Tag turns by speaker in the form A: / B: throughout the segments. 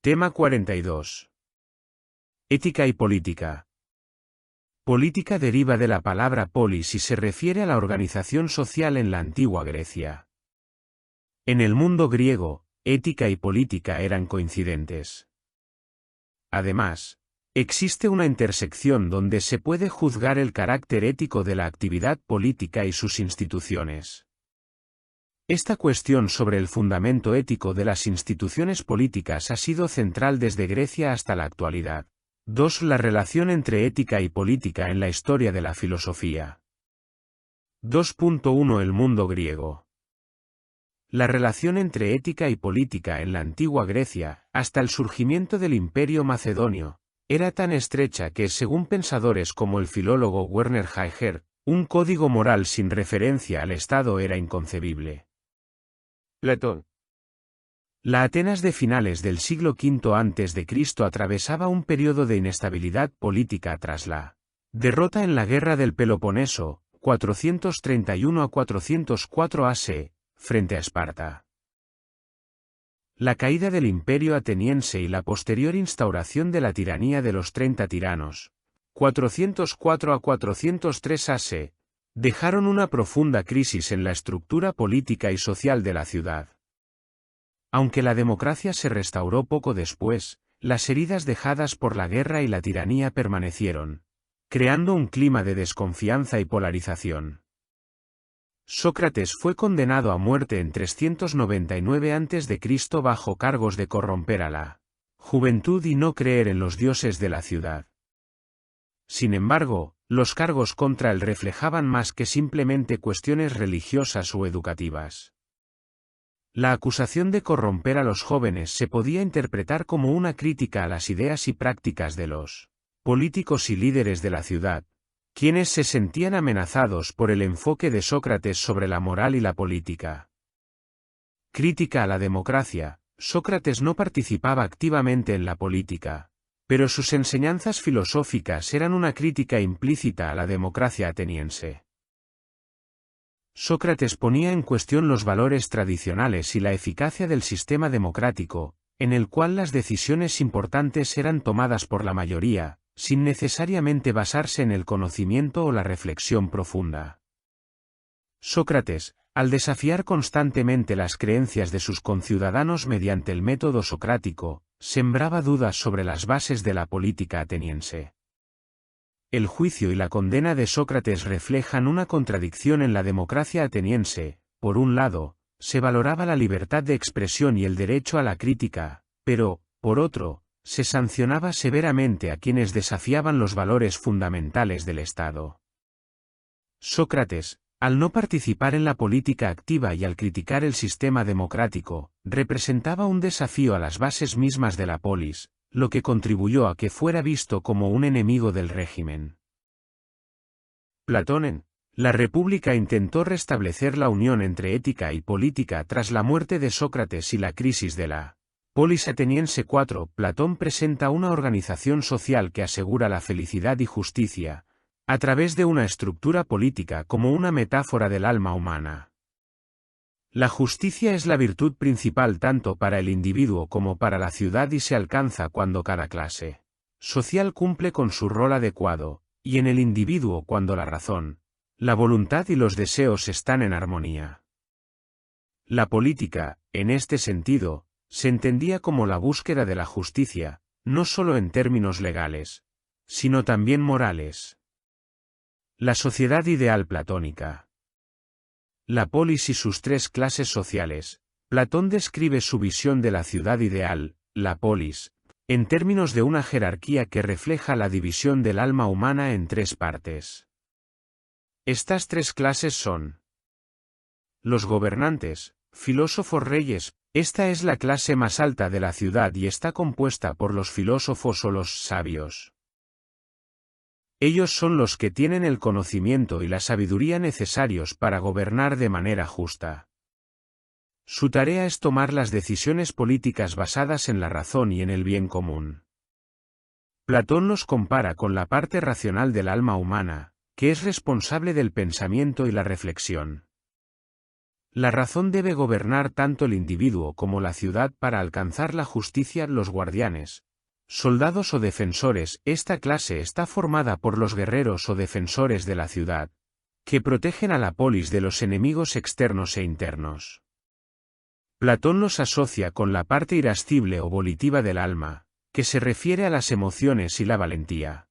A: Tema 42. Ética y política. Política deriva de la palabra polis y se refiere a la organización social en la antigua Grecia. En el mundo griego, ética y política eran coincidentes. Además, existe una intersección donde se puede juzgar el carácter ético de la actividad política y sus instituciones. Esta cuestión sobre el fundamento ético de las instituciones políticas ha sido central desde Grecia hasta la actualidad. 2. La relación entre ética y política en la historia de la filosofía. 2.1 El mundo griego. La relación entre ética y política en la antigua Grecia, hasta el surgimiento del Imperio Macedonio, era tan estrecha que, según pensadores como el filólogo Werner Heiger, un código moral sin referencia al Estado era inconcebible. Platón. La Atenas de finales del siglo V a.C. atravesaba un periodo de inestabilidad política tras la derrota en la Guerra del Peloponeso, 431 a 404 a.C., frente a Esparta. La caída del Imperio ateniense y la posterior instauración de la tiranía de los 30 tiranos, 404 a 403 a.C., dejaron una profunda crisis en la estructura política y social de la ciudad. Aunque la democracia se restauró poco después, las heridas dejadas por la guerra y la tiranía permanecieron, creando un clima de desconfianza y polarización. Sócrates fue condenado a muerte en 399 a.C. bajo cargos de corromper a la juventud y no creer en los dioses de la ciudad. Sin embargo, los cargos contra él reflejaban más que simplemente cuestiones religiosas o educativas. La acusación de corromper a los jóvenes se podía interpretar como una crítica a las ideas y prácticas de los políticos y líderes de la ciudad, quienes se sentían amenazados por el enfoque de Sócrates sobre la moral y la política. Crítica a la democracia, Sócrates no participaba activamente en la política, pero sus enseñanzas filosóficas eran una crítica implícita a la democracia ateniense. Sócrates ponía en cuestión los valores tradicionales y la eficacia del sistema democrático, en el cual las decisiones importantes eran tomadas por la mayoría, sin necesariamente basarse en el conocimiento o la reflexión profunda. Sócrates, al desafiar constantemente las creencias de sus conciudadanos mediante el método socrático, sembraba dudas sobre las bases de la política ateniense. El juicio y la condena de Sócrates reflejan una contradicción en la democracia ateniense. Por un lado, se valoraba la libertad de expresión y el derecho a la crítica, pero, por otro, se sancionaba severamente a quienes desafiaban los valores fundamentales del Estado. Sócrates, al no participar en la política activa y al criticar el sistema democrático, representaba un desafío a las bases mismas de la polis, lo que contribuyó a que fuera visto como un enemigo del régimen. Platón en La República intentó restablecer la unión entre ética y política tras la muerte de Sócrates y la crisis de la polis ateniense. 4. Platón presenta una organización social que asegura la felicidad y justicia, a través de una estructura política como una metáfora del alma humana. La justicia es la virtud principal tanto para el individuo como para la ciudad y se alcanza cuando cada clase social cumple con su rol adecuado, y en el individuo cuando la razón, la voluntad y los deseos están en armonía. La política, en este sentido, se entendía como la búsqueda de la justicia, no solo en términos legales, sino también morales. La sociedad ideal platónica. La polis y sus tres clases sociales. Platón describe su visión de la ciudad ideal, la polis, en términos de una jerarquía que refleja la división del alma humana en tres partes. Estas tres clases son los gobernantes, filósofos reyes. Esta es la clase más alta de la ciudad y está compuesta por los filósofos o los sabios. Ellos son los que tienen el conocimiento y la sabiduría necesarios para gobernar de manera justa. Su tarea es tomar las decisiones políticas basadas en la razón y en el bien común. Platón los compara con la parte racional del alma humana, que es responsable del pensamiento y la reflexión. La razón debe gobernar tanto el individuo como la ciudad para alcanzar la justicia. Los guardianes, soldados o defensores, esta clase está formada por los guerreros o defensores de la ciudad, que protegen a la polis de los enemigos externos e internos. Platón los asocia con la parte irascible o volitiva del alma, que se refiere a las emociones y la valentía.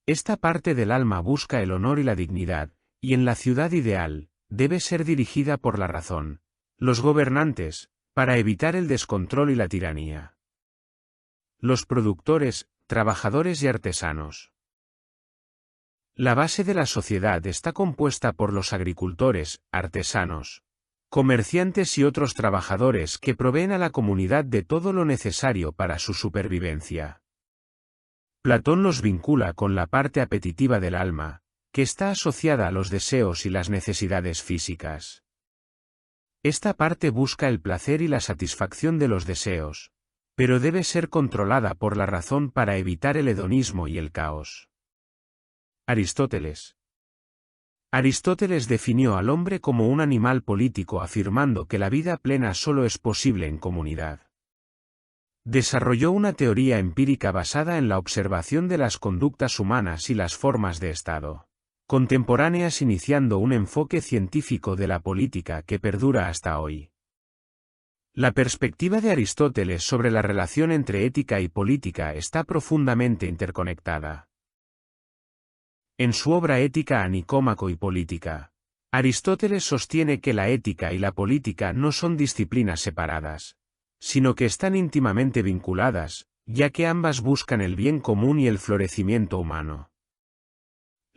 A: Esta parte del alma busca el honor y la dignidad, y en la ciudad ideal, debe ser dirigida por la razón, los gobernantes, para evitar el descontrol y la tiranía. Los productores, trabajadores y artesanos. La base de la sociedad está compuesta por los agricultores, artesanos, comerciantes y otros trabajadores que proveen a la comunidad de todo lo necesario para su supervivencia. Platón los vincula con la parte apetitiva del alma, que está asociada a los deseos y las necesidades físicas. Esta parte busca el placer y la satisfacción de los deseos, pero debe ser controlada por la razón para evitar el hedonismo y el caos. Aristóteles. Aristóteles definió al hombre como un animal político, afirmando que la vida plena solo es posible en comunidad. Desarrolló una teoría empírica basada en la observación de las conductas humanas y las formas de Estado contemporáneas, iniciando un enfoque científico de la política que perdura hasta hoy. La perspectiva de Aristóteles sobre la relación entre ética y política está profundamente interconectada. En su obra Ética a Nicómaco y Política, Aristóteles sostiene que la ética y la política no son disciplinas separadas, sino que están íntimamente vinculadas, ya que ambas buscan el bien común y el florecimiento humano.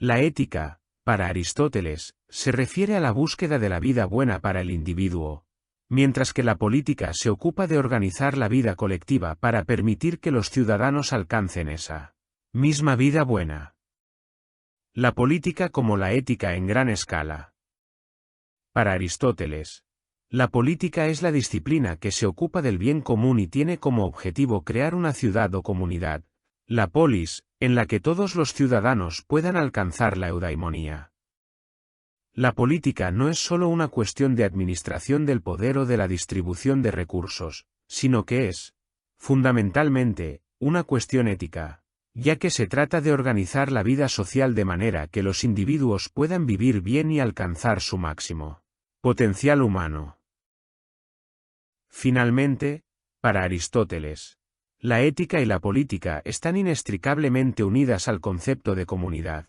A: La ética, para Aristóteles, se refiere a la búsqueda de la vida buena para el individuo, mientras que la política se ocupa de organizar la vida colectiva para permitir que los ciudadanos alcancen esa misma vida buena. La política como la ética en gran escala. Para Aristóteles, la política es la disciplina que se ocupa del bien común y tiene como objetivo crear una ciudad o comunidad, la polis, en la que todos los ciudadanos puedan alcanzar la eudaimonía. La política no es solo una cuestión de administración del poder o de la distribución de recursos, sino que es, fundamentalmente, una cuestión ética, ya que se trata de organizar la vida social de manera que los individuos puedan vivir bien y alcanzar su máximo potencial humano. Finalmente, para Aristóteles, la ética y la política están inextricablemente unidas al concepto de comunidad.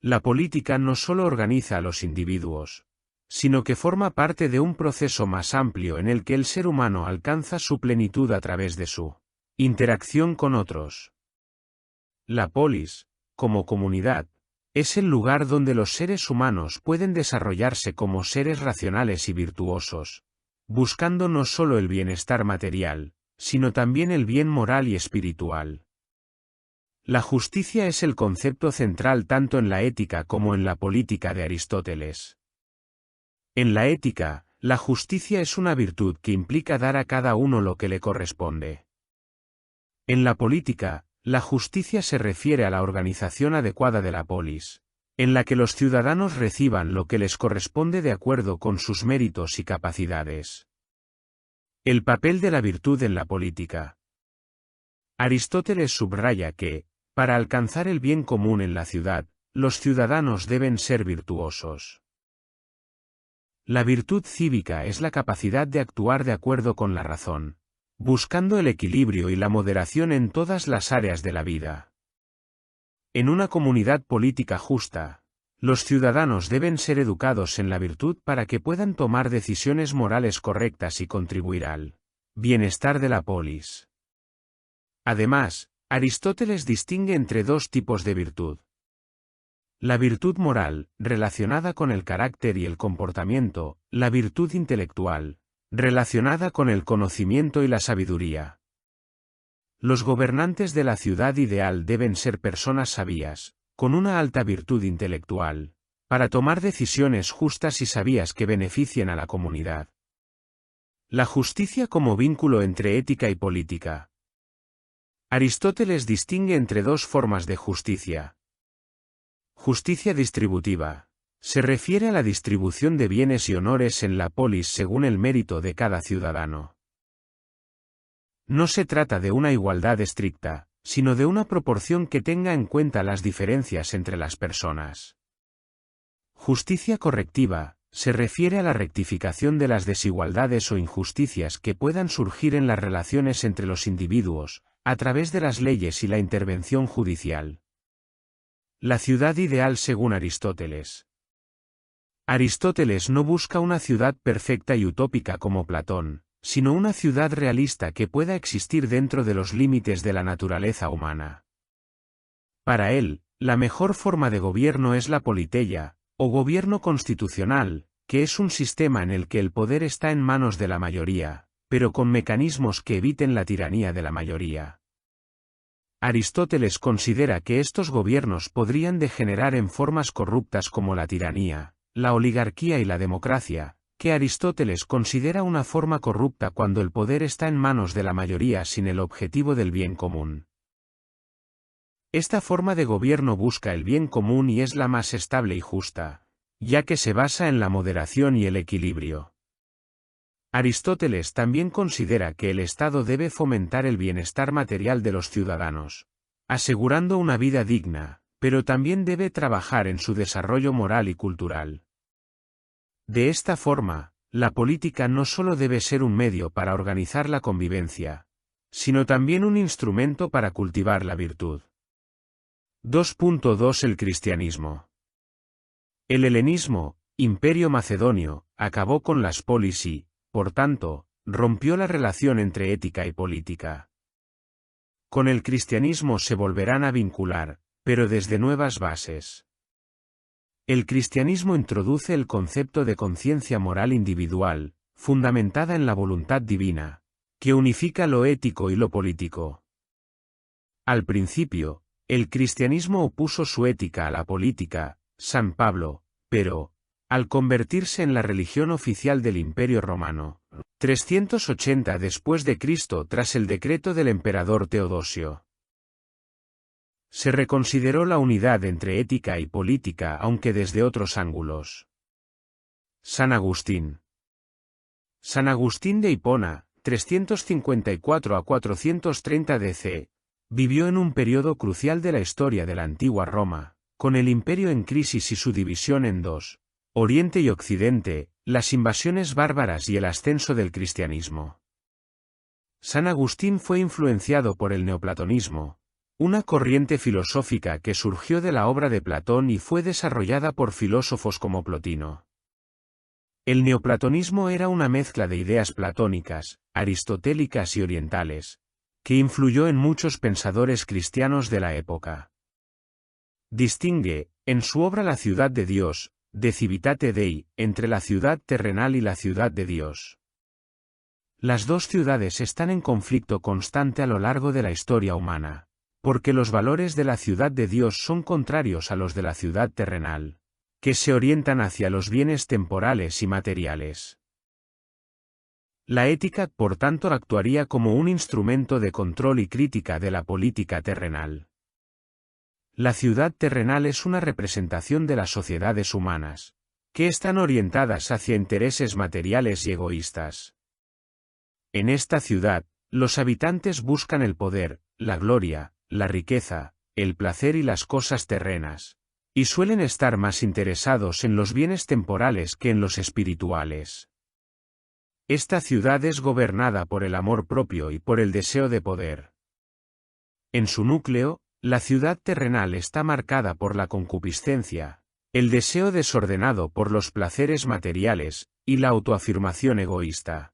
A: La política no solo organiza a los individuos, sino que forma parte de un proceso más amplio en el que el ser humano alcanza su plenitud a través de su interacción con otros. La polis, como comunidad, es el lugar donde los seres humanos pueden desarrollarse como seres racionales y virtuosos, buscando no solo el bienestar material, sino también el bien moral y espiritual. La justicia es el concepto central tanto en la ética como en la política de Aristóteles. En la ética, la justicia es una virtud que implica dar a cada uno lo que le corresponde. En la política, la justicia se refiere a la organización adecuada de la polis, en la que los ciudadanos reciban lo que les corresponde de acuerdo con sus méritos y capacidades. El papel de la virtud en la política. Aristóteles subraya que, para alcanzar el bien común en la ciudad, los ciudadanos deben ser virtuosos. La virtud cívica es la capacidad de actuar de acuerdo con la razón, buscando el equilibrio y la moderación en todas las áreas de la vida. En una comunidad política justa, los ciudadanos deben ser educados en la virtud para que puedan tomar decisiones morales correctas y contribuir al bienestar de la polis. Además, Aristóteles distingue entre dos tipos de virtud. La virtud moral, relacionada con el carácter y el comportamiento; la virtud intelectual, relacionada con el conocimiento y la sabiduría. Los gobernantes de la ciudad ideal deben ser personas sabias, con una alta virtud intelectual, para tomar decisiones justas y sabias que beneficien a la comunidad. La justicia como vínculo entre ética y política. Aristóteles distingue entre dos formas de justicia. Justicia distributiva. Se refiere a la distribución de bienes y honores en la polis según el mérito de cada ciudadano. No se trata de una igualdad estricta, sino de una proporción que tenga en cuenta las diferencias entre las personas. Justicia correctiva se refiere a la rectificación de las desigualdades o injusticias que puedan surgir en las relaciones entre los individuos, a través de las leyes y la intervención judicial. La ciudad ideal según Aristóteles. Aristóteles no busca una ciudad perfecta y utópica como Platón, sino una ciudad realista que pueda existir dentro de los límites de la naturaleza humana. Para él, la mejor forma de gobierno es la politeia, o gobierno constitucional, que es un sistema en el que el poder está en manos de la mayoría, pero con mecanismos que eviten la tiranía de la mayoría. Aristóteles considera que estos gobiernos podrían degenerar en formas corruptas como la tiranía, la oligarquía y la democracia, que Aristóteles considera una forma corrupta cuando el poder está en manos de la mayoría sin el objetivo del bien común. Esta forma de gobierno busca el bien común y es la más estable y justa, ya que se basa en la moderación y el equilibrio. Aristóteles también considera que el Estado debe fomentar el bienestar material de los ciudadanos, asegurando una vida digna, pero también debe trabajar en su desarrollo moral y cultural. De esta forma, la política no solo debe ser un medio para organizar la convivencia, sino también un instrumento para cultivar la virtud. 2.2 El cristianismo. El helenismo, imperio macedonio, acabó con las polis y, por tanto, rompió la relación entre ética y política. Con el cristianismo se volverán a vincular, pero desde nuevas bases. El cristianismo introduce el concepto de conciencia moral individual, fundamentada en la voluntad divina, que unifica lo ético y lo político. Al principio, el cristianismo opuso su ética a la política, San Pablo, pero, al convertirse en la religión oficial del Imperio Romano, 380 después de Cristo tras el decreto del emperador Teodosio, se reconsideró la unidad entre ética y política aunque desde otros ángulos. San Agustín. San Agustín de Hipona, 354 a 430 DC, vivió en un periodo crucial de la historia de la antigua Roma, con el imperio en crisis y su división en dos, Oriente y Occidente, las invasiones bárbaras y el ascenso del cristianismo. San Agustín fue influenciado por el neoplatonismo, una corriente filosófica que surgió de la obra de Platón y fue desarrollada por filósofos como Plotino. El neoplatonismo era una mezcla de ideas platónicas, aristotélicas y orientales, que influyó en muchos pensadores cristianos de la época. Distingue, en su obra La ciudad de Dios, de Civitate Dei, entre la ciudad terrenal y la ciudad de Dios. Las dos ciudades están en conflicto constante a lo largo de la historia humana, porque los valores de la ciudad de Dios son contrarios a los de la ciudad terrenal, que se orientan hacia los bienes temporales y materiales. La ética, por tanto, actuaría como un instrumento de control y crítica de la política terrenal. La ciudad terrenal es una representación de las sociedades humanas, que están orientadas hacia intereses materiales y egoístas. En esta ciudad, los habitantes buscan el poder, la gloria, la riqueza, el placer y las cosas terrenas, y suelen estar más interesados en los bienes temporales que en los espirituales. Esta ciudad es gobernada por el amor propio y por el deseo de poder. En su núcleo, la ciudad terrenal está marcada por la concupiscencia, el deseo desordenado por los placeres materiales, y la autoafirmación egoísta.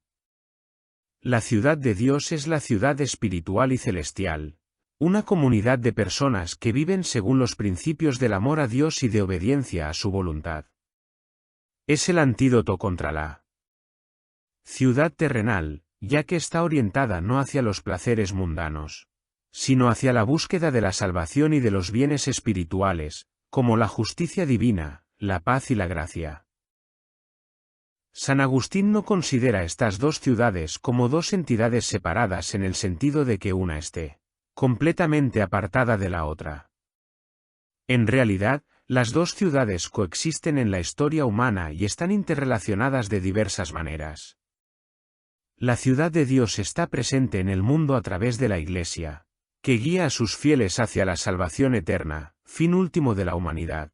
A: La ciudad de Dios es la ciudad espiritual y celestial, una comunidad de personas que viven según los principios del amor a Dios y de obediencia a su voluntad. Es el antídoto contra la ciudad terrenal, ya que está orientada no hacia los placeres mundanos, sino hacia la búsqueda de la salvación y de los bienes espirituales, como la justicia divina, la paz y la gracia. San Agustín no considera estas dos ciudades como dos entidades separadas en el sentido de que una esté completamente apartada de la otra. En realidad, Las dos ciudades coexisten en la historia humana y están interrelacionadas de diversas maneras. La ciudad de Dios está presente en el mundo a través de la Iglesia, que guía a sus fieles hacia la salvación eterna, fin último de la humanidad.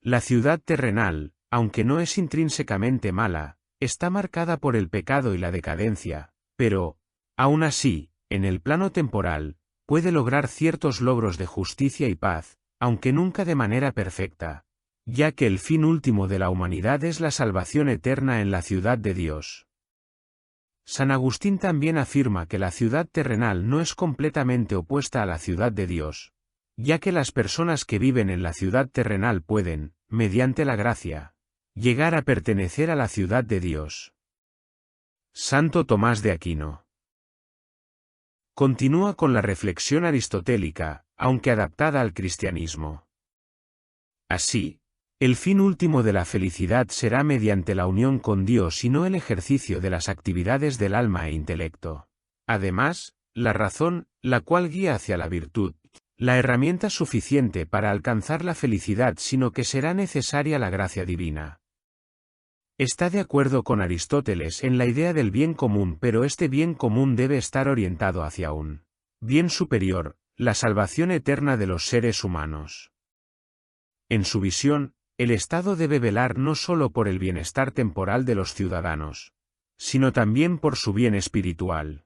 A: La ciudad terrenal, aunque no es intrínsecamente mala, está marcada por el pecado y la decadencia, pero, aún así, en el plano temporal, puede lograr ciertos logros de justicia y paz, aunque nunca de manera perfecta, ya que el fin último de la humanidad es la salvación eterna en la ciudad de Dios. San Agustín también afirma que la ciudad terrenal no es completamente opuesta a la ciudad de Dios, ya que las personas que viven en la ciudad terrenal pueden, mediante la gracia, llegar a pertenecer a la ciudad de Dios. Santo Tomás de Aquino. Continúa con la reflexión aristotélica, aunque adaptada al cristianismo. Así, el fin último de la felicidad será mediante la unión con Dios y no el ejercicio de las actividades del alma e intelecto. Además, la razón, la cual guía hacia la virtud, la herramienta suficiente para alcanzar la felicidad, sino que será necesaria la gracia divina. Está de acuerdo con Aristóteles en la idea del bien común, pero este bien común debe estar orientado hacia un bien superior, la salvación eterna de los seres humanos. En su visión, el Estado debe velar no solo por el bienestar temporal de los ciudadanos, sino también por su bien espiritual.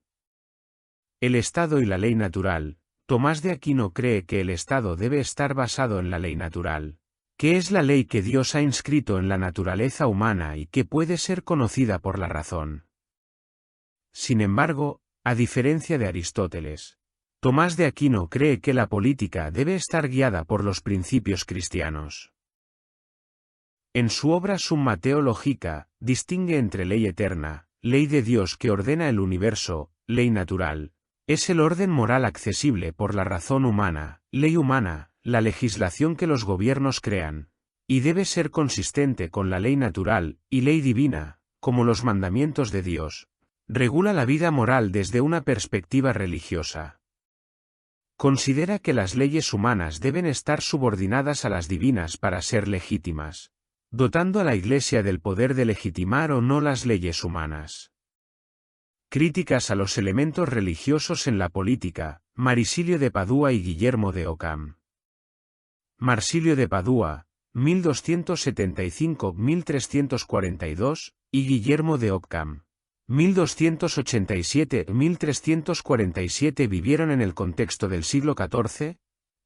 A: El Estado y la ley natural. Tomás de Aquino cree que el Estado debe estar basado en la ley natural, que es la ley que Dios ha inscrito en la naturaleza humana y que puede ser conocida por la razón. Sin embargo, a diferencia de Aristóteles, Tomás de Aquino cree que la política debe estar guiada por los principios cristianos. En su obra Summa Theologica, distingue entre ley eterna, ley de Dios que ordena el universo, ley natural, es el orden moral accesible por la razón humana, ley humana, la legislación que los gobiernos crean, y debe ser consistente con la ley natural, y ley divina, como los mandamientos de Dios, regula la vida moral desde una perspectiva religiosa. Considera que las leyes humanas deben estar subordinadas a las divinas para ser legítimas, dotando a la Iglesia del poder de legitimar o no las leyes humanas. Críticas a los elementos religiosos en la política, Marsilio de Padua y Guillermo de Ockham. Marsilio de Padua, 1275-1342, y Guillermo de Ockham, 1287-1347 vivieron en el contexto del siglo XIV,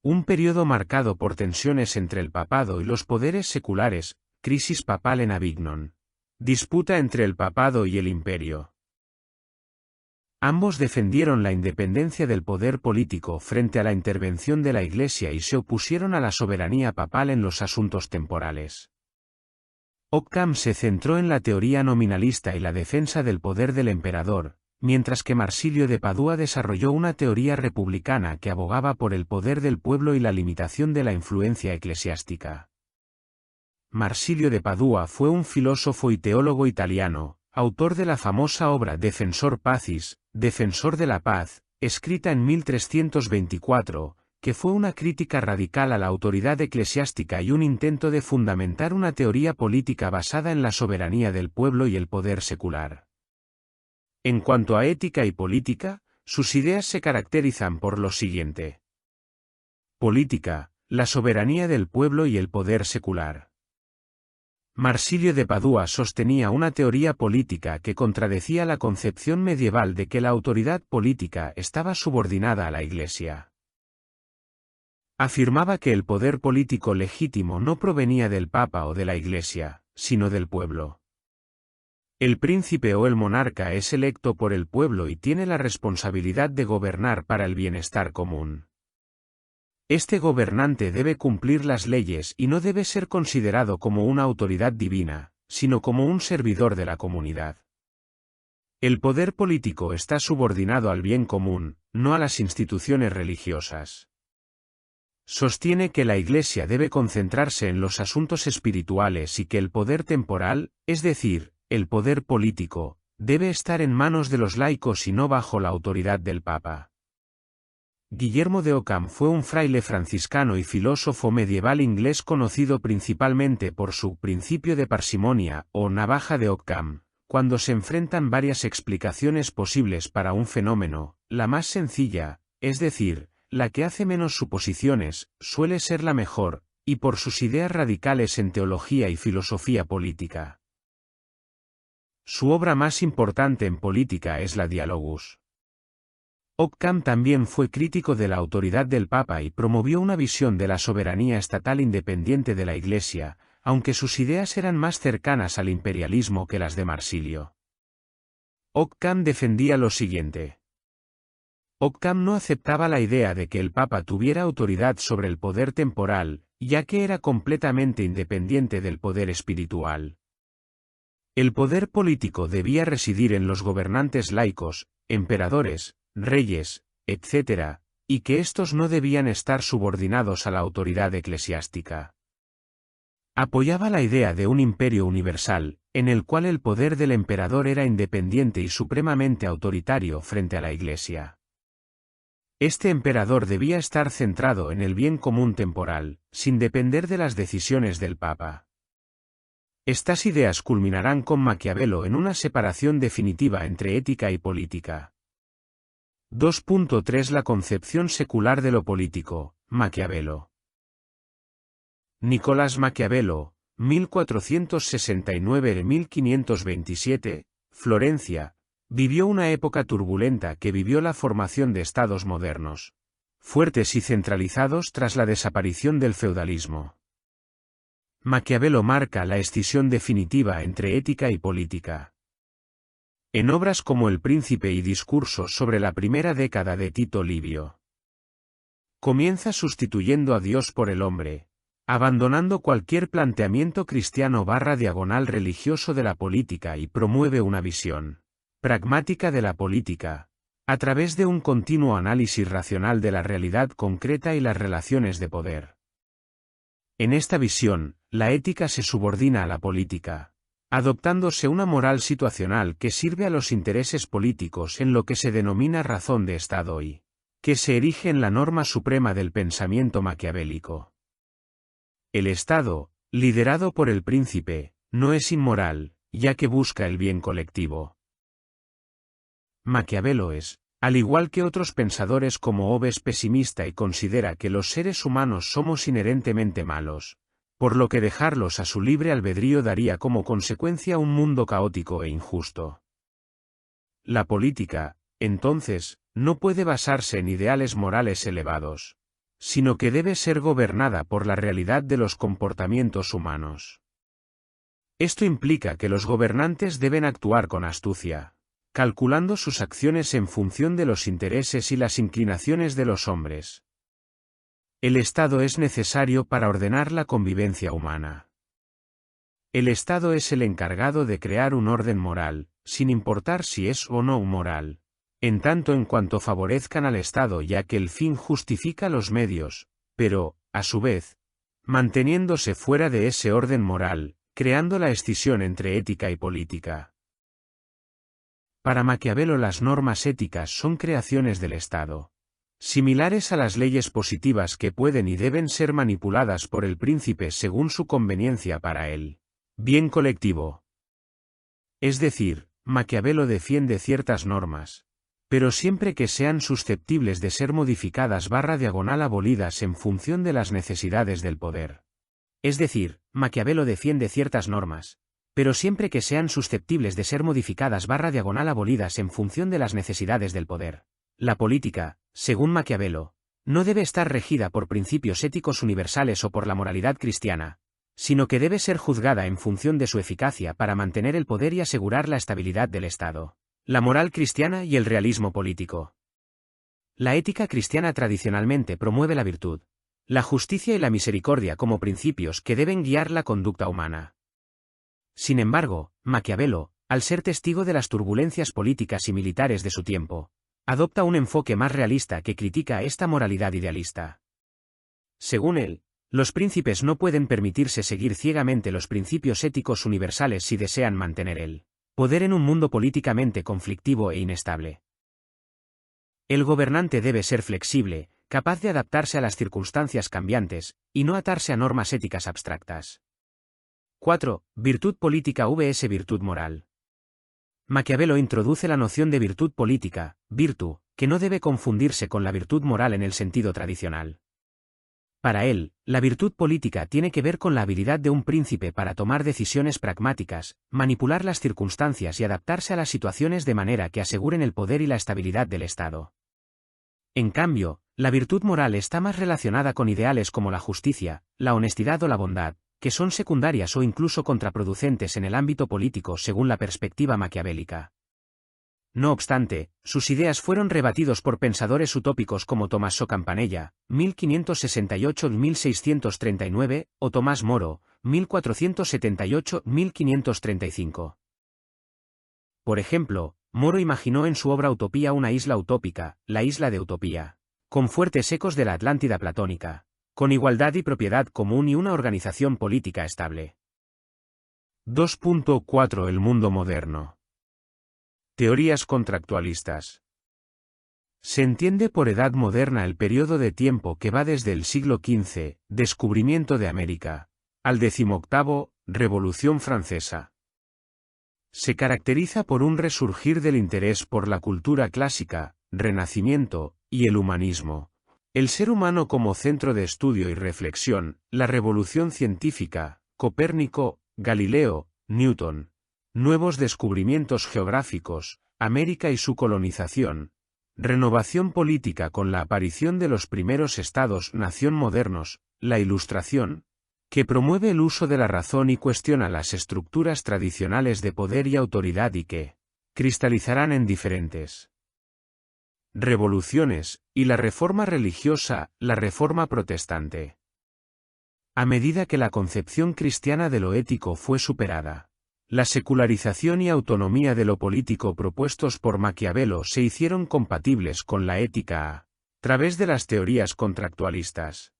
A: un periodo marcado por tensiones entre el papado y los poderes seculares, crisis papal en Avignon, disputa entre el papado y el imperio. Ambos defendieron la independencia del poder político frente a la intervención de la Iglesia y se opusieron a la soberanía papal en los asuntos temporales. Ockham se centró en la teoría nominalista y la defensa del poder del emperador, mientras que Marsilio de Padua desarrolló una teoría republicana que abogaba por el poder del pueblo y la limitación de la influencia eclesiástica. Marsilio de Padua fue un filósofo y teólogo italiano, autor de la famosa obra Defensor Pacis, Defensor de la Paz, escrita en 1324, que fue una crítica radical a la autoridad eclesiástica y un intento de fundamentar una teoría política basada en la soberanía del pueblo y el poder secular. En cuanto a ética y política, sus ideas se caracterizan por lo siguiente. Política, la soberanía del pueblo y el poder secular. Marsilio de Padua sostenía una teoría política que contradecía la concepción medieval de que la autoridad política estaba subordinada a la Iglesia. Afirmaba que el poder político legítimo no provenía del Papa o de la Iglesia, sino del pueblo. El príncipe o el monarca es electo por el pueblo y tiene la responsabilidad de gobernar para el bienestar común. Este gobernante debe cumplir las leyes y no debe ser considerado como una autoridad divina, sino como un servidor de la comunidad. El poder político está subordinado al bien común, no a las instituciones religiosas. Sostiene que la Iglesia debe concentrarse en los asuntos espirituales y que el poder temporal, es decir, el poder político, debe estar en manos de los laicos y no bajo la autoridad del Papa. Guillermo de Ockham fue un fraile franciscano y filósofo medieval inglés conocido principalmente por su principio de parsimonia o navaja de Ockham. Cuando se enfrentan varias explicaciones posibles para un fenómeno, la más sencilla, es decir, la que hace menos suposiciones, suele ser la mejor, y por sus ideas radicales en teología y filosofía política. Su obra más importante en política es la Dialogus. Ockham también fue crítico de la autoridad del Papa y promovió una visión de la soberanía estatal independiente de la Iglesia, aunque sus ideas eran más cercanas al imperialismo que las de Marsilio. Ockham defendía lo siguiente. Ockham no aceptaba la idea de que el Papa tuviera autoridad sobre el poder temporal, ya que era completamente independiente del poder espiritual. El poder político debía residir en los gobernantes laicos, emperadores, reyes, etc., y que éstos no debían estar subordinados a la autoridad eclesiástica. Apoyaba la idea de un imperio universal, en el cual el poder del emperador era independiente y supremamente autoritario frente a la Iglesia. Este emperador debía estar centrado en el bien común temporal, sin depender de las decisiones del Papa. Estas ideas culminarán con Maquiavelo en una separación definitiva entre ética y política. 2.3 La concepción secular de lo político, Maquiavelo. Nicolás Maquiavelo, 1469-1527, Florencia, vivió una época turbulenta que vivió la formación de estados modernos, fuertes y centralizados tras la desaparición del feudalismo. Maquiavelo marca la escisión definitiva entre ética y política. En obras como El Príncipe y discursos sobre la primera década de Tito Livio, comienza sustituyendo a Dios por el hombre, abandonando cualquier planteamiento cristiano / religioso de la política y promueve una visión pragmática de la política, a través de un continuo análisis racional de la realidad concreta y las relaciones de poder. En esta visión, la ética se subordina a la política, adoptándose una moral situacional que sirve a los intereses políticos en lo que se denomina razón de Estado y que se erige en la norma suprema del pensamiento maquiavélico. El Estado, liderado por el príncipe, no es inmoral, ya que busca el bien colectivo. Maquiavelo es, al igual que otros pensadores como Hobbes, pesimista y considera que los seres humanos somos inherentemente malos, por lo que dejarlos a su libre albedrío daría como consecuencia un mundo caótico e injusto. La política, entonces, no puede basarse en ideales morales elevados, sino que debe ser gobernada por la realidad de los comportamientos humanos. Esto implica que los gobernantes deben actuar con astucia, calculando sus acciones en función de los intereses y las inclinaciones de los hombres. El Estado es necesario para ordenar la convivencia humana. El Estado es el encargado de crear un orden moral, sin importar si es o no moral, en tanto en cuanto favorezcan al Estado, ya que el fin justifica los medios, pero, a su vez, manteniéndose fuera de ese orden moral, creando la escisión entre ética y política. Para Maquiavelo las normas éticas son creaciones del Estado, similares a las leyes positivas que pueden y deben ser manipuladas por el príncipe según su conveniencia para el bien colectivo. Es decir, Maquiavelo defiende ciertas normas, pero siempre que sean susceptibles de ser modificadas / abolidas en función de las necesidades del poder. Es decir, Maquiavelo defiende ciertas normas, pero siempre que sean susceptibles de ser modificadas / abolidas en función de las necesidades del poder. La política, según Maquiavelo, no debe estar regida por principios éticos universales o por la moralidad cristiana, sino que debe ser juzgada en función de su eficacia para mantener el poder y asegurar la estabilidad del Estado. La moral cristiana y el realismo político. La ética cristiana tradicionalmente promueve la virtud, la justicia y la misericordia como principios que deben guiar la conducta humana. Sin embargo, Maquiavelo, al ser testigo de las turbulencias políticas y militares de su tiempo, adopta un enfoque más realista que critica esta moralidad idealista. Según él, los príncipes no pueden permitirse seguir ciegamente los principios éticos universales si desean mantener el poder en un mundo políticamente conflictivo e inestable. El gobernante debe ser flexible, capaz de adaptarse a las circunstancias cambiantes, y no atarse a normas éticas abstractas. 4. Virtud política vs virtud moral. Maquiavelo introduce la noción de virtud política, virtu, que no debe confundirse con la virtud moral en el sentido tradicional. Para él, la virtud política tiene que ver con la habilidad de un príncipe para tomar decisiones pragmáticas, manipular las circunstancias y adaptarse a las situaciones de manera que aseguren el poder y la estabilidad del Estado. En cambio, la virtud moral está más relacionada con ideales como la justicia, la honestidad o la bondad, que son secundarias o incluso contraproducentes en el ámbito político según la perspectiva maquiavélica. No obstante, sus ideas fueron rebatidos por pensadores utópicos como Tommaso Campanella, 1568-1639, o Tomás Moro, 1478-1535. Por ejemplo, Moro imaginó en su obra Utopía una isla utópica, la isla de Utopía, con fuertes ecos de la Atlántida platónica, con igualdad y propiedad común y una organización política estable. 2.4 El mundo moderno. Teorías contractualistas. Se entiende por edad moderna el periodo de tiempo que va desde el siglo XV, descubrimiento de América, al XVIII, Revolución Francesa. Se caracteriza por un resurgir del interés por la cultura clásica, Renacimiento, y el humanismo. El ser humano como centro de estudio y reflexión, la revolución científica, Copérnico, Galileo, Newton. Nuevos descubrimientos geográficos, América y su colonización. Renovación política con la aparición de los primeros estados-nación modernos, la Ilustración, que promueve el uso de la razón y cuestiona las estructuras tradicionales de poder y autoridad y que cristalizarán en diferentes revoluciones, y la reforma religiosa, la reforma protestante. A medida que la concepción cristiana de lo ético fue superada, la secularización y autonomía de lo político propuestos por Maquiavelo se hicieron compatibles con la ética a través de las teorías contractualistas.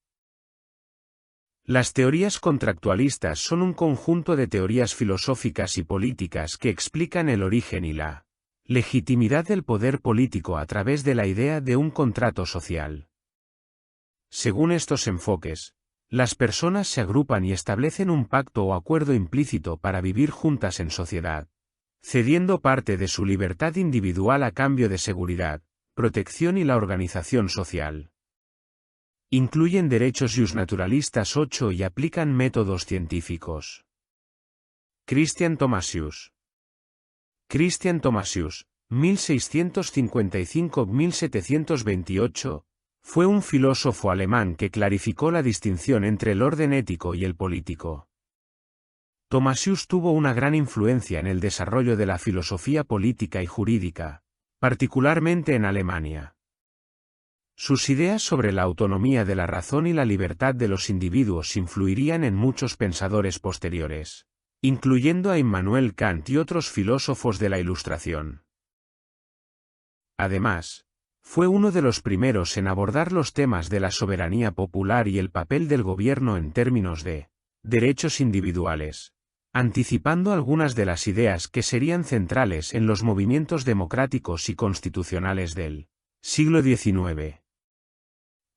A: Las teorías contractualistas son un conjunto de teorías filosóficas y políticas que explican el origen y la legitimidad del poder político a través de la idea de un contrato social. Según estos enfoques, las personas se agrupan y establecen un pacto o acuerdo implícito para vivir juntas en sociedad, cediendo parte de su libertad individual a cambio de seguridad, protección y la organización social. Incluyen derechos justnaturalistas 8 y aplican métodos científicos. Christian Thomasius. Christian Thomasius, 1655-1728, fue un filósofo alemán que clarificó la distinción entre el orden ético y el político. Thomasius tuvo una gran influencia en el desarrollo de la filosofía política y jurídica, particularmente en Alemania. Sus ideas sobre la autonomía de la razón y la libertad de los individuos influirían en muchos pensadores posteriores, incluyendo a Immanuel Kant y otros filósofos de la Ilustración. Además, fue uno de los primeros en abordar los temas de la soberanía popular y el papel del gobierno en términos de derechos individuales, anticipando algunas de las ideas que serían centrales en los movimientos democráticos y constitucionales del siglo XIX.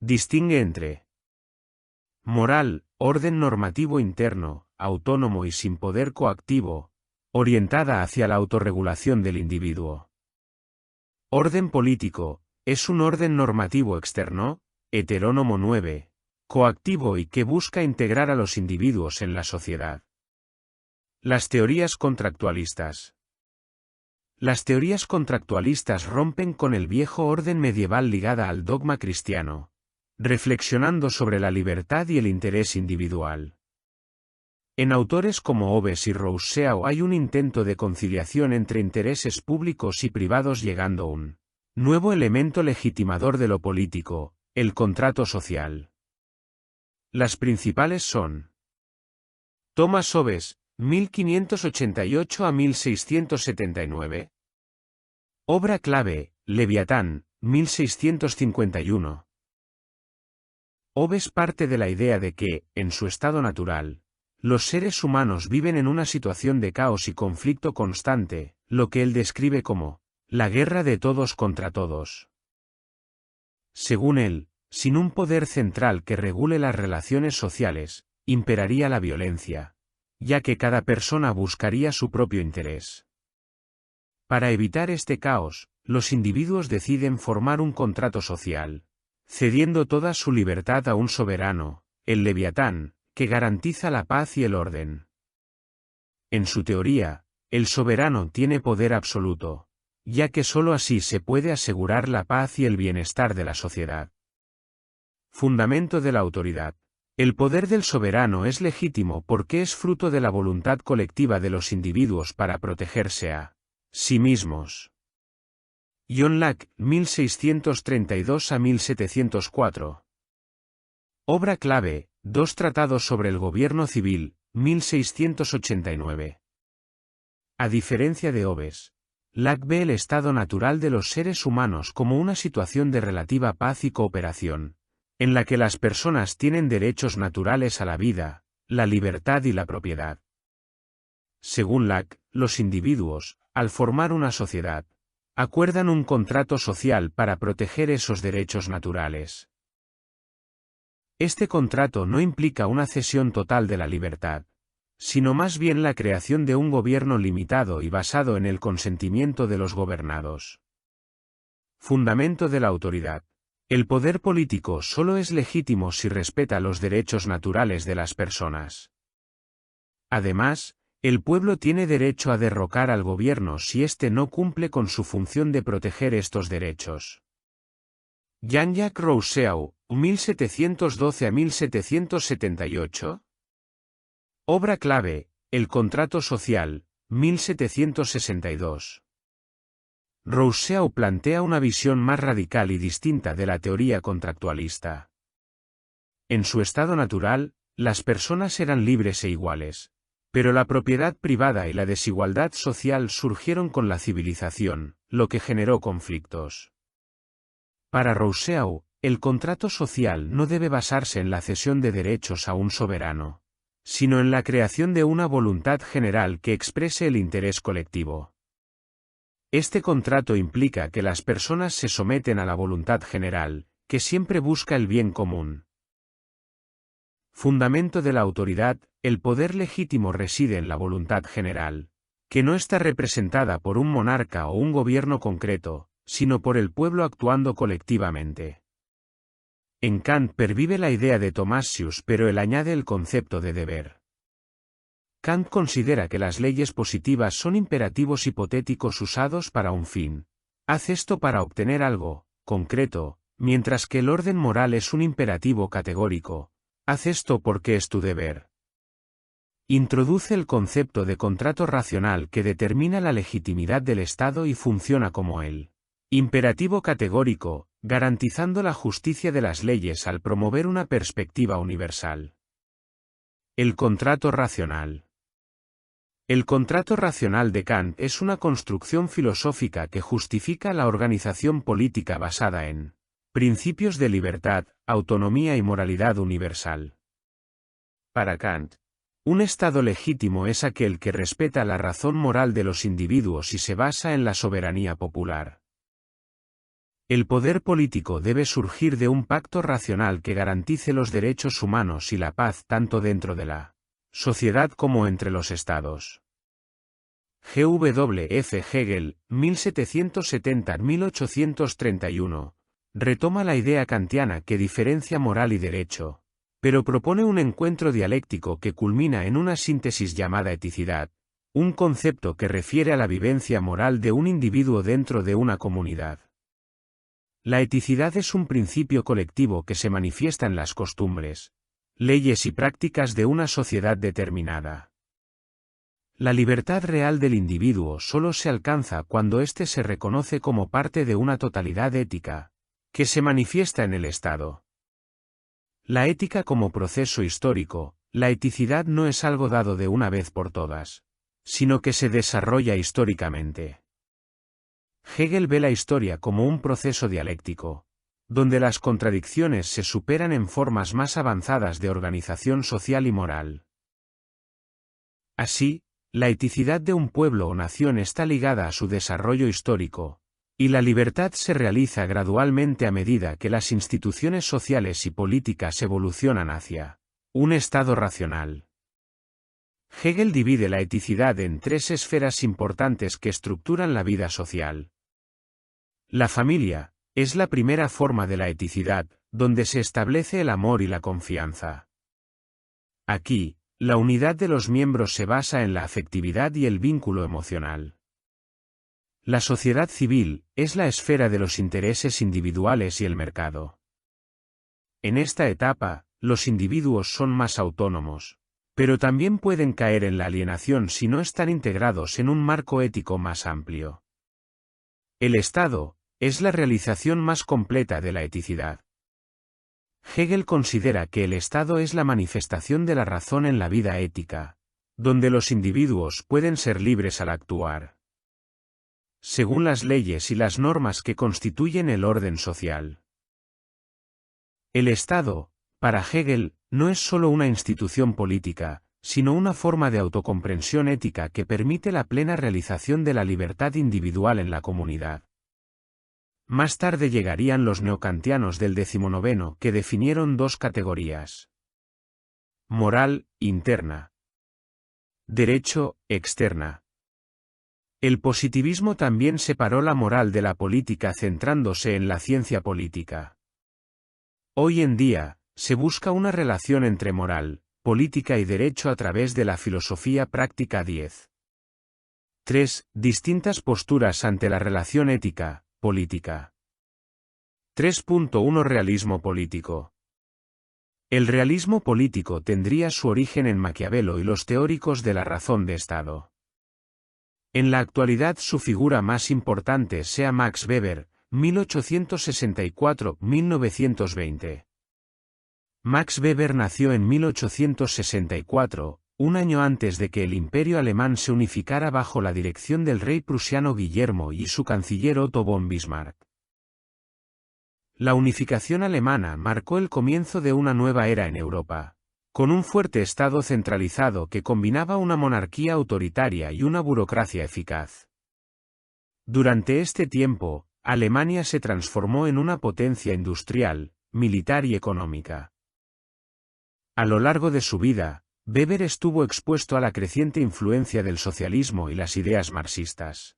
A: Distingue entre moral, orden normativo interno, autónomo y sin poder coactivo, orientada hacia la autorregulación del individuo. Orden político, es un orden normativo externo, heterónomo 9, coactivo y que busca integrar a los individuos en la sociedad. Las teorías contractualistas. Las teorías contractualistas rompen con el viejo orden medieval ligada al dogma cristiano, reflexionando sobre la libertad y el interés individual. En autores como Hobbes y Rousseau hay un intento de conciliación entre intereses públicos y privados llegando a un nuevo elemento legitimador de lo político, el contrato social. Las principales son Thomas Hobbes, 1588 a 1679. Obra clave, Leviatán, 1651. Hobbes parte de la idea de que, en su estado natural, los seres humanos viven en una situación de caos y conflicto constante, lo que él describe como la guerra de todos contra todos. Según él, sin un poder central que regule las relaciones sociales, imperaría la violencia, ya que cada persona buscaría su propio interés. Para evitar este caos, los individuos deciden formar un contrato social, cediendo toda su libertad a un soberano, el Leviatán, que garantiza la paz y el orden. En su teoría, el soberano tiene poder absoluto, ya que sólo así se puede asegurar la paz y el bienestar de la sociedad. Fundamento de la autoridad. El poder del soberano es legítimo porque es fruto de la voluntad colectiva de los individuos para protegerse a sí mismos. John Locke, 1632 a 1704. Obra clave, Dos tratados sobre el gobierno civil, 1689. A diferencia de Hobbes, Locke ve el estado natural de los seres humanos como una situación de relativa paz y cooperación, en la que las personas tienen derechos naturales a la vida, la libertad y la propiedad. Según Locke, los individuos, al formar una sociedad, acuerdan un contrato social para proteger esos derechos naturales. Este contrato no implica una cesión total de la libertad, sino más bien la creación de un gobierno limitado y basado en el consentimiento de los gobernados. Fundamento de la autoridad. El poder político solo es legítimo si respeta los derechos naturales de las personas. Además, el pueblo tiene derecho a derrocar al gobierno si éste no cumple con su función de proteger estos derechos. Jean-Jacques Rousseau, 1712 a 1778. Obra clave, El contrato social, 1762. Rousseau plantea una visión más radical y distinta de la teoría contractualista. En su estado natural, las personas eran libres e iguales, pero la propiedad privada y la desigualdad social surgieron con la civilización, lo que generó conflictos. Para Rousseau, el contrato social no debe basarse en la cesión de derechos a un soberano, sino en la creación de una voluntad general que exprese el interés colectivo. Este contrato implica que las personas se someten a la voluntad general, que siempre busca el bien común. Fundamento de la autoridad. El poder legítimo reside en la voluntad general, que no está representada por un monarca o un gobierno concreto, sino por el pueblo actuando colectivamente. En Kant pervive la idea de Thomasius, pero él añade el concepto de deber. Kant considera que las leyes positivas son imperativos hipotéticos usados para un fin. Haz esto para obtener algo concreto, mientras que el orden moral es un imperativo categórico. Haz esto porque es tu deber. Introduce el concepto de contrato racional que determina la legitimidad del Estado y funciona como el imperativo categórico, garantizando la justicia de las leyes al promover una perspectiva universal. El contrato racional. El contrato racional de Kant es una construcción filosófica que justifica la organización política basada en principios de libertad, autonomía y moralidad universal. Para Kant, un Estado legítimo es aquel que respeta la razón moral de los individuos y se basa en la soberanía popular. El poder político debe surgir de un pacto racional que garantice los derechos humanos y la paz tanto dentro de la sociedad como entre los estados. G.W.F. Hegel, 1770-1831, retoma la idea kantiana que diferencia moral y derecho, pero propone un encuentro dialéctico que culmina en una síntesis llamada eticidad, un concepto que refiere a la vivencia moral de un individuo dentro de una comunidad. La eticidad es un principio colectivo que se manifiesta en las costumbres, leyes y prácticas de una sociedad determinada. La libertad real del individuo solo se alcanza cuando éste se reconoce como parte de una totalidad ética, que se manifiesta en el Estado. La ética como proceso histórico, la eticidad no es algo dado de una vez por todas, sino que se desarrolla históricamente. Hegel ve la historia como un proceso dialéctico, donde las contradicciones se superan en formas más avanzadas de organización social y moral. Así, la eticidad de un pueblo o nación está ligada a su desarrollo histórico, Y la libertad se realiza gradualmente a medida que las instituciones sociales y políticas evolucionan hacia un estado racional. Hegel divide la eticidad en tres esferas importantes que estructuran la vida social. La familia es la primera forma de la eticidad, donde se establece el amor y la confianza. Aquí, la unidad de los miembros se basa en la afectividad y el vínculo emocional. La sociedad civil es la esfera de los intereses individuales y el mercado. En esta etapa, los individuos son más autónomos, pero también pueden caer en la alienación si no están integrados en un marco ético más amplio. El Estado es la realización más completa de la eticidad. Hegel considera que el Estado es la manifestación de la razón en la vida ética, donde los individuos pueden ser libres al actuar según las leyes y las normas que constituyen el orden social. El Estado, para Hegel, no es solo una institución política, sino una forma de autocomprensión ética que permite la plena realización de la libertad individual en la comunidad. Más tarde llegarían los neokantianos del XIX que definieron dos categorías: moral, interna; derecho, externa. El positivismo también separó la moral de la política centrándose en la ciencia política. Hoy en día, se busca una relación entre moral, política y derecho a través de la filosofía práctica 10. 3. Distintas posturas ante la relación ética, política. 3.1 Realismo político. El realismo político tendría su origen en Maquiavelo y los teóricos de la razón de Estado. En la actualidad su figura más importante sea Max Weber, 1864-1920. Max Weber nació en 1864, un año antes de que el Imperio alemán se unificara bajo la dirección del rey prusiano Guillermo y su canciller Otto von Bismarck. La unificación alemana marcó el comienzo de una nueva era en Europa, con un fuerte Estado centralizado que combinaba una monarquía autoritaria y una burocracia eficaz. Durante este tiempo, Alemania se transformó en una potencia industrial, militar y económica. A lo largo de su vida, Weber estuvo expuesto a la creciente influencia del socialismo y las ideas marxistas.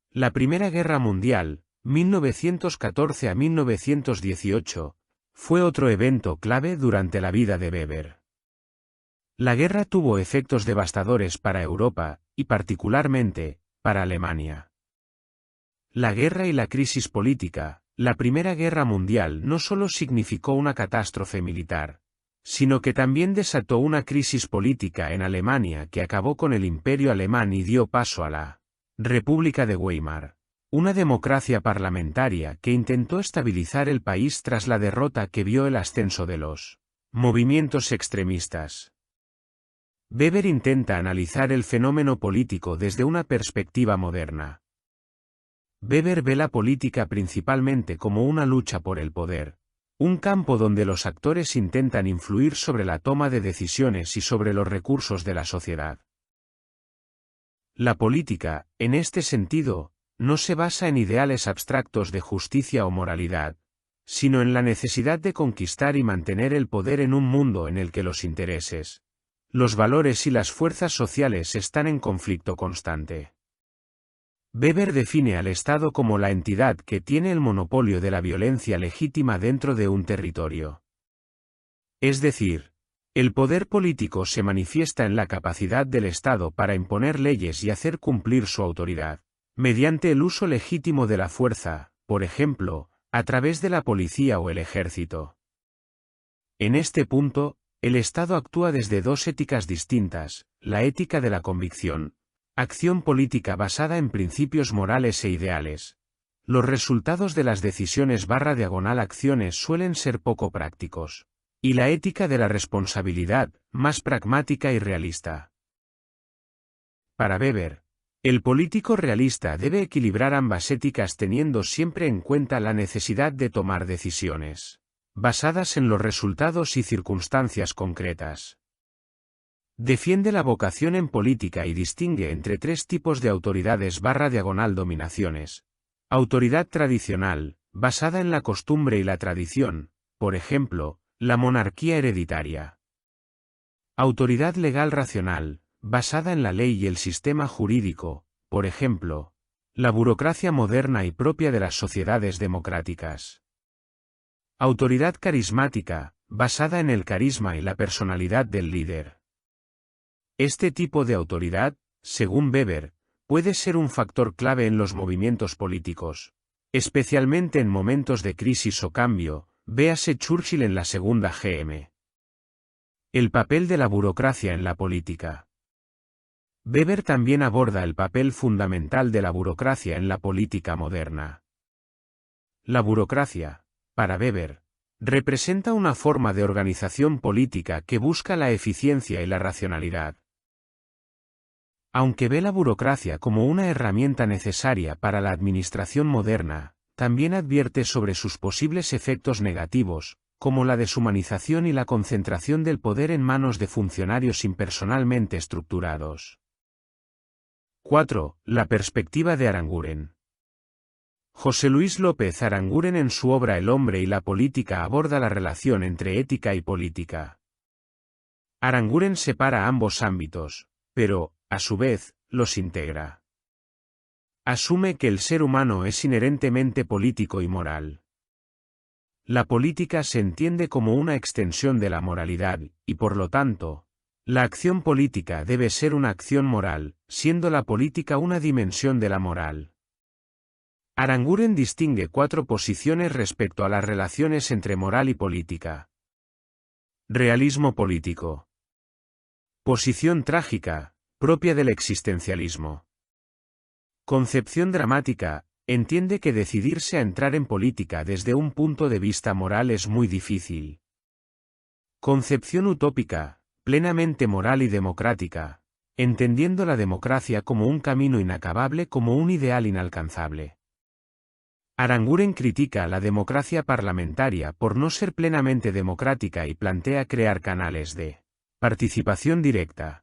A: La Primera Guerra Mundial, 1914 a 1918, fue otro evento clave durante la vida de Weber. La guerra tuvo efectos devastadores para Europa, y particularmente, para Alemania. La guerra y la crisis política. La Primera Guerra Mundial no solo significó una catástrofe militar, sino que también desató una crisis política en Alemania que acabó con el Imperio alemán y dio paso a la República de Weimar, una democracia parlamentaria que intentó estabilizar el país tras la derrota que vio el ascenso de los movimientos extremistas. Weber intenta analizar el fenómeno político desde una perspectiva moderna. Weber ve la política principalmente como una lucha por el poder, un campo donde los actores intentan influir sobre la toma de decisiones y sobre los recursos de la sociedad. La política, en este sentido, no se basa en ideales abstractos de justicia o moralidad, sino en la necesidad de conquistar y mantener el poder en un mundo en el que los intereses, los valores y las fuerzas sociales están en conflicto constante. Weber define al Estado como la entidad que tiene el monopolio de la violencia legítima dentro de un territorio. Es decir, el poder político se manifiesta en la capacidad del Estado para imponer leyes y hacer cumplir su autoridad, mediante el uso legítimo de la fuerza, por ejemplo, a través de la policía o el ejército. En este punto, el Estado actúa desde dos éticas distintas: la ética de la convicción, acción política basada en principios morales e ideales. Los resultados de las decisiones/acciones suelen ser poco prácticos. Y la ética de la responsabilidad, más pragmática y realista. Para Weber, el político realista debe equilibrar ambas éticas teniendo siempre en cuenta la necesidad de tomar decisiones basadas en los resultados y circunstancias concretas. Defiende la vocación en política y distingue entre tres tipos de autoridades/dominaciones: Autoridad tradicional, basada en la costumbre y la tradición, por ejemplo, la monarquía hereditaria. Autoridad legal racional, basada en la ley y el sistema jurídico, por ejemplo, la burocracia moderna y propia de las sociedades democráticas. Autoridad carismática, basada en el carisma y la personalidad del líder. Este tipo de autoridad, según Weber, puede ser un factor clave en los movimientos políticos, especialmente en momentos de crisis o cambio, véase Churchill en la Segunda GM. El papel de la burocracia en la política. Weber también aborda el papel fundamental de la burocracia en la política moderna. La burocracia, para Weber, representa una forma de organización política que busca la eficiencia y la racionalidad. Aunque ve la burocracia como una herramienta necesaria para la administración moderna, también advierte sobre sus posibles efectos negativos, como la deshumanización y la concentración del poder en manos de funcionarios impersonalmente estructurados. 4. La perspectiva de Aranguren. José Luis López Aranguren en su obra El hombre y la política aborda la relación entre ética y política. Aranguren separa ambos ámbitos, pero, a su vez, los integra. Asume que el ser humano es inherentemente político y moral. La política se entiende como una extensión de la moralidad, y por lo tanto, la acción política debe ser una acción moral, siendo la política una dimensión de la moral. Aranguren distingue 4 posiciones respecto a las relaciones entre moral y política. Realismo político. Posición trágica, propia del existencialismo. Concepción dramática, entiende que decidirse a entrar en política desde un punto de vista moral es muy difícil. Concepción utópica, plenamente moral y democrática, entendiendo la democracia como un camino inacabable, como un ideal inalcanzable. Aranguren critica la democracia parlamentaria por no ser plenamente democrática y plantea crear canales de participación directa.